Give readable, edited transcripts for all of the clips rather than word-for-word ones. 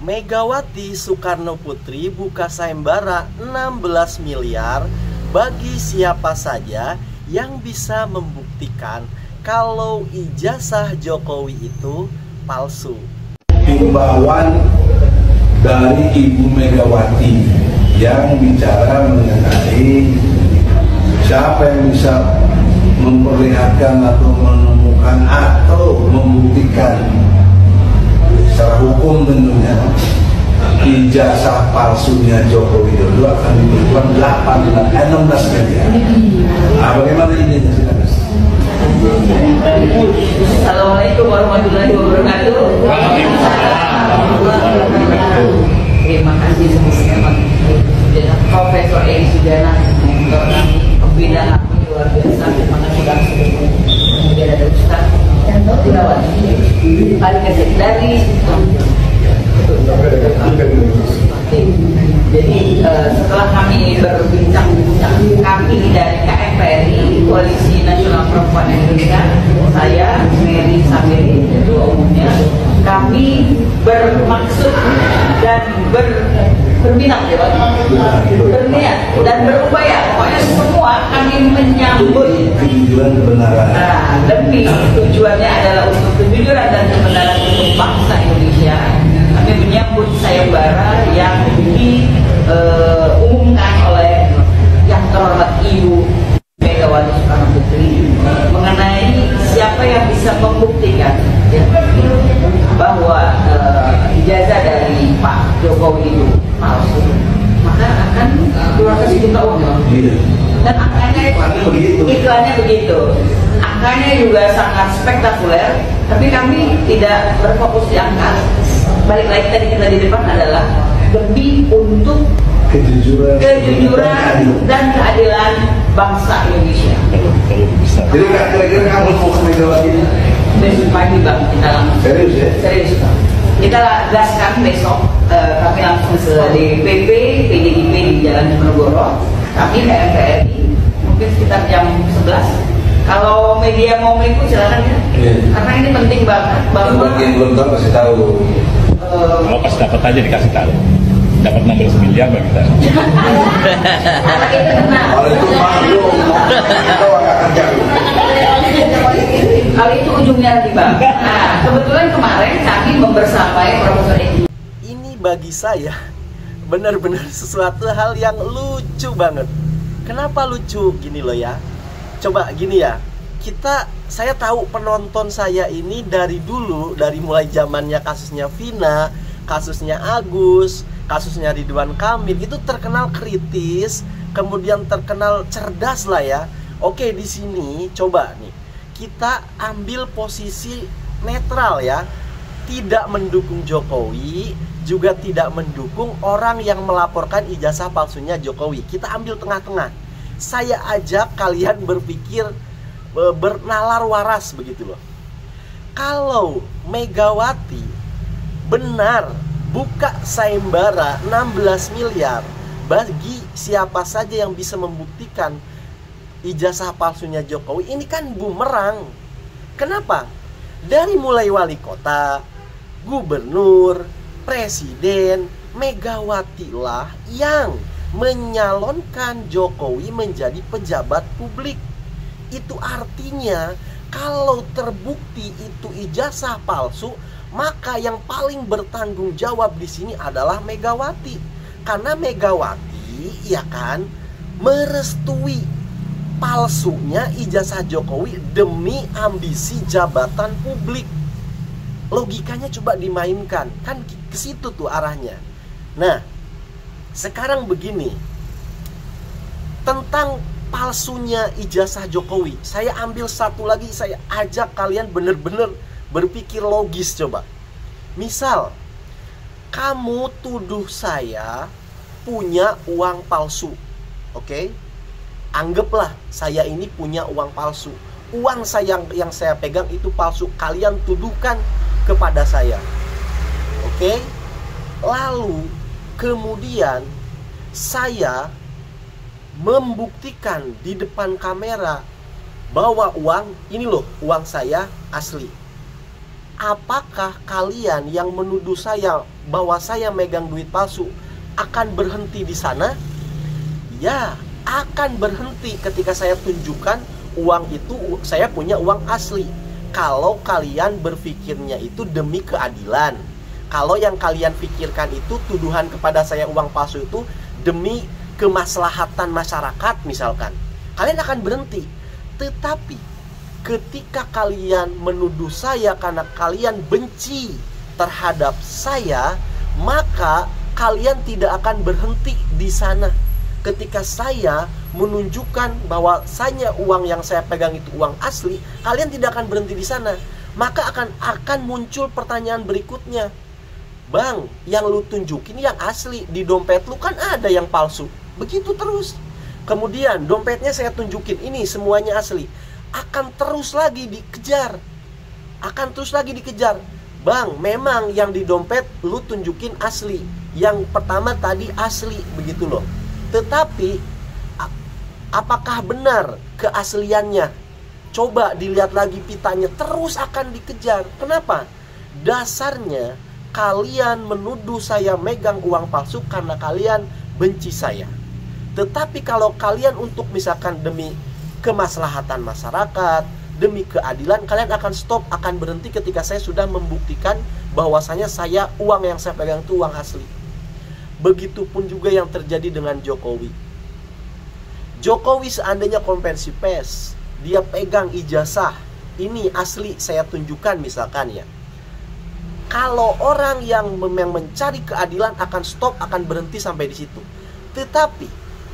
Megawati Soekarnoputri buka sayembara 16 miliar bagi siapa saja yang bisa membuktikan kalau ijazah Jokowi itu palsu. Himbauan dari Ibu Megawati yang bicara mengenai siapa yang bisa memperlihatkan atau menemukan atau membuktikan secara hukum tentunya ijazah palsunya Joko Widodo akan diberikan 16 miliar. Nah, bagaimana ini? Assalamualaikum warahmatullahi wabarakatuh. Terima kasih sebesar Profesor Edi Sujana, mentor kami, pembina kami luar biasa. Terima kasih langsung. Kemudian ada Ustaz Tilawat Al-Kasih dari jadi setelah kami berbincang-bincang, kami dari KFPRI Koalisi Nasional Perempuan Indonesia, saya Mary Samiri, ketua umumnya, kami bermaksud dan berminat berniat dan berupaya, pokoknya semua kami menyambut demi tujuannya adalah untuk kejujuran dan kebenaran untuk bangsa Indonesia. Kami menyambut sayembara yang diumumkan oleh yang terhormat Ibu Megawati Soekarnoputri mengenai siapa yang bisa membuktikan bahwa ijazah dari Pak Jokowi itu palsu, maka akan keluarga sejuta uang. Dan angkanya iklannya begitu. Angkanya juga sangat spektakuler, tapi kami tidak berfokus di angka. Balik lagi tadi kita di depan adalah demi untuk kejujuran dan keadilan bangsa Indonesia. Jadi kira-kira kamu mau ke Megawati ini? Besok pagi Bang, kita langsung. Serius ya? Serius Bang. Kita gaskan besok, kami langsung ke DPP, PDIP di Jalan Diponegoro. Kami ke MPRI, mungkin sekitar jam 11. Kalau media mau meliput silakan ya. Karena ini penting banget. Bagi yang belum tahu kasih tahu. Kalau pas dapat aja dikasih tahu. Dapat 16 miliar bagi kita. Kalau itu benar. Kalau itu malu, kita akan kerja. Kalau itu ujungnya lagi Bang. Nah, kebetulan kemarin kami membersamai Profesor Edi. Ini bagi saya benar-benar sesuatu hal yang lucu banget. Kenapa lucu gini loh ya? Coba gini ya, saya tahu penonton saya ini dari dulu, dari mulai zamannya kasusnya Vina, kasusnya Agus, kasusnya Ridwan Kamil, itu terkenal kritis, kemudian terkenal cerdas lah ya. Oke, di sini coba nih, kita ambil posisi netral ya, tidak mendukung Jokowi, juga tidak mendukung orang yang melaporkan ijazah palsunya Jokowi. Kita ambil tengah-tengah. Saya ajak kalian berpikir bernalar waras begitu loh. Kalau Megawati benar buka sayembara 16 miliar bagi siapa saja yang bisa membuktikan ijazah palsunya Jokowi, ini kan bumerang. Kenapa? Dari mulai wali kota, gubernur, presiden, Megawati lah yang menyalonkan Jokowi menjadi pejabat publik. Itu artinya kalau terbukti itu ijazah palsu, maka yang paling bertanggung jawab di sini adalah Megawati. Karena Megawati ya kan merestui palsunya ijazah Jokowi demi ambisi jabatan publik. Logikanya coba dimainkan, kan ke situ tuh arahnya. Nah, sekarang begini, tentang palsunya ijazah Jokowi, saya ambil satu lagi, saya ajak kalian bener-bener berpikir logis coba. Misal, kamu tuduh saya punya uang palsu, oke? Anggaplah saya ini punya uang palsu. Uang saya yang saya pegang itu palsu, kalian tuduhkan kepada saya, oke? Lalu kemudian saya membuktikan di depan kamera bahwa uang ini loh, uang saya asli. apakah kalian yang menuduh saya bahwa saya megang duit palsu akan berhenti di sana? Ya, akan berhenti ketika saya tunjukkan uang itu saya punya uang asli. Kalau kalian berpikirnya itu demi keadilan, kalau yang kalian pikirkan itu tuduhan kepada saya uang palsu itu demi kemaslahatan masyarakat misalkan, kalian akan berhenti. Tetapi ketika kalian menuduh saya karena kalian benci terhadap saya, maka kalian tidak akan berhenti di sana. Ketika saya menunjukkan bahwa uang yang saya pegang itu uang asli, kalian tidak akan berhenti di sana. Maka akan muncul pertanyaan berikutnya. Bang, yang lu tunjukin yang asli, di dompet lu kan ada yang palsu. Begitu terus. Kemudian dompetnya saya tunjukin ini semuanya asli. Akan terus lagi dikejar. Bang, memang yang di dompet lu tunjukin asli. Yang pertama tadi asli, begitu loh. Tetapi apakah benar keasliannya? Coba dilihat lagi pitanya, terus akan dikejar. Kenapa? Dasarnya kalian menuduh saya megang uang palsu karena kalian benci saya. Tetapi kalau kalian untuk misalkan demi kemaslahatan masyarakat, demi keadilan, kalian akan stop, akan berhenti ketika saya sudah membuktikan bahwasanya uang yang saya pegang itu uang asli. Begitupun juga yang terjadi dengan Jokowi. Jokowi seandainya konversi pers, dia pegang ijazah, ini asli saya tunjukkan misalkan ya. Kalau orang yang memang mencari keadilan akan stop, akan berhenti sampai di situ. Tetapi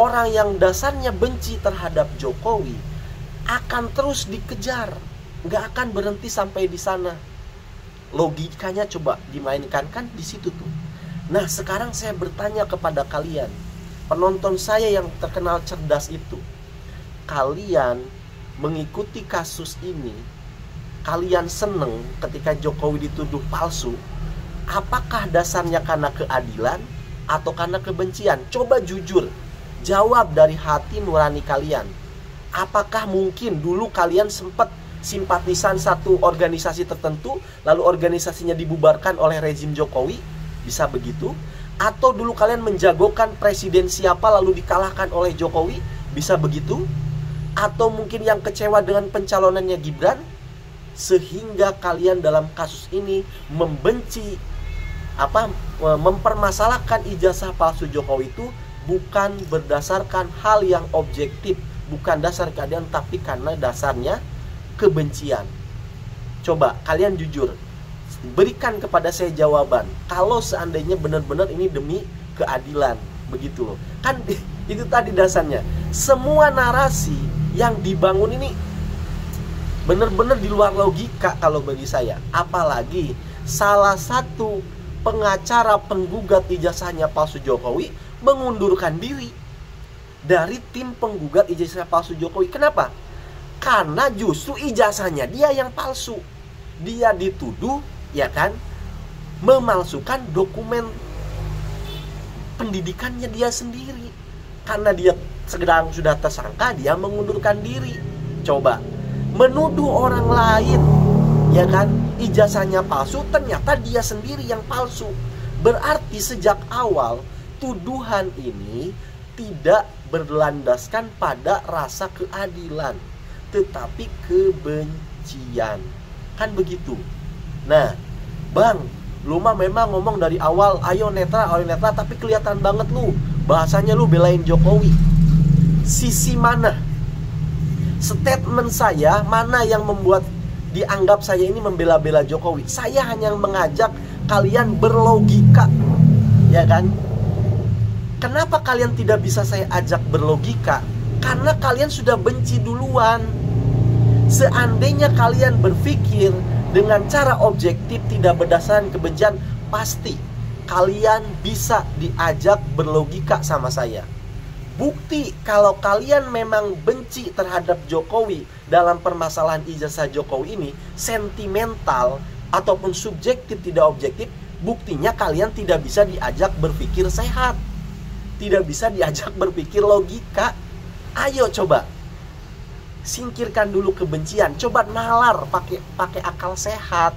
orang yang dasarnya benci terhadap Jokowi akan terus dikejar, nggak akan berhenti sampai di sana. Logikanya coba dimainkan kan di situ tuh. Nah, sekarang saya bertanya kepada kalian, penonton saya yang terkenal cerdas itu, kalian mengikuti kasus ini, kalian seneng ketika Jokowi dituduh palsu, apakah dasarnya karena keadilan atau karena kebencian? Coba jujur, jawab dari hati nurani kalian. Apakah mungkin dulu kalian sempat simpatisan satu organisasi tertentu, lalu organisasinya dibubarkan oleh rezim Jokowi? Bisa begitu? Atau dulu kalian menjagokan presiden siapa lalu dikalahkan oleh Jokowi? Bisa begitu? Atau mungkin yang kecewa dengan pencalonannya Gibran? Sehingga kalian dalam kasus ini membenci, mempermasalahkan ijazah palsu Jokowi itu bukan berdasarkan hal yang objektif, bukan dasar keadilan, tapi karena dasarnya kebencian. Coba kalian jujur, berikan kepada saya jawaban. Kalau seandainya benar-benar ini demi keadilan, begitu loh. Kan itu tadi dasarnya. Semua narasi yang dibangun ini benar-benar di luar logika kalau bagi saya. Apalagi salah satu pengacara penggugat ijazahnya palsu Jokowi mengundurkan diri dari tim penggugat ijazah palsu Jokowi. Kenapa? Karena justru ijazahnya dia yang palsu. Dia dituduh, ya kan, memalsukan dokumen pendidikannya dia sendiri. Karena dia sedang sudah tersangka, dia mengundurkan diri. Coba menuduh orang lain, ya kan, ijazahnya palsu, ternyata dia sendiri yang palsu. Berarti sejak awal tuduhan ini tidak berlandaskan pada rasa keadilan, tetapi kebencian. Kan begitu. Nah, Bang, lu mah memang ngomong dari awal ayo netral, tapi kelihatan banget lu bahasanya lu belain Jokowi. Sisi mana? Statement saya mana yang membuat dianggap saya ini membela-bela Jokowi? Saya hanya mengajak kalian berlogika, ya kan? Kenapa kalian tidak bisa saya ajak berlogika? Karena kalian sudah benci duluan. Seandainya kalian berpikir dengan cara objektif tidak berdasarkan kebencian, pasti kalian bisa diajak berlogika sama saya. Bukti kalau kalian memang benci terhadap Jokowi dalam permasalahan ijazah Jokowi ini, sentimental ataupun subjektif tidak objektif, buktinya kalian tidak bisa diajak berpikir sehat, tidak bisa diajak berpikir logika. Ayo coba singkirkan dulu kebencian, coba nalar pakai akal sehat.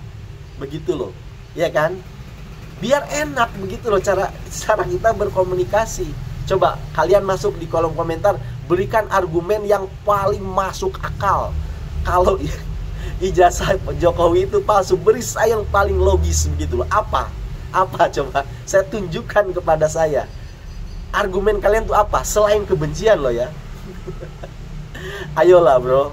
begitu loh, ya kan? Biar enak begitu loh cara kita berkomunikasi. Coba kalian masuk di kolom komentar, berikan argumen yang paling masuk akal. Kalau ijazah Jokowi itu palsu, beri saya yang paling logis begitu loh. Apa coba? Saya tunjukkan kepada saya. Argumen kalian tuh apa? Selain kebencian loh ya. Ayolah bro.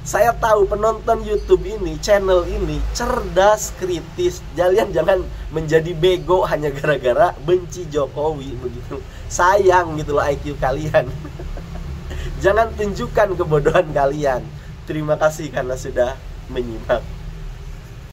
Saya tahu penonton YouTube ini, channel ini cerdas, kritis. Jangan menjadi bego hanya gara-gara benci Jokowi begitu. Sayang gitu loh IQ kalian. Jangan tunjukkan kebodohan kalian. Terima kasih karena sudah menyimak.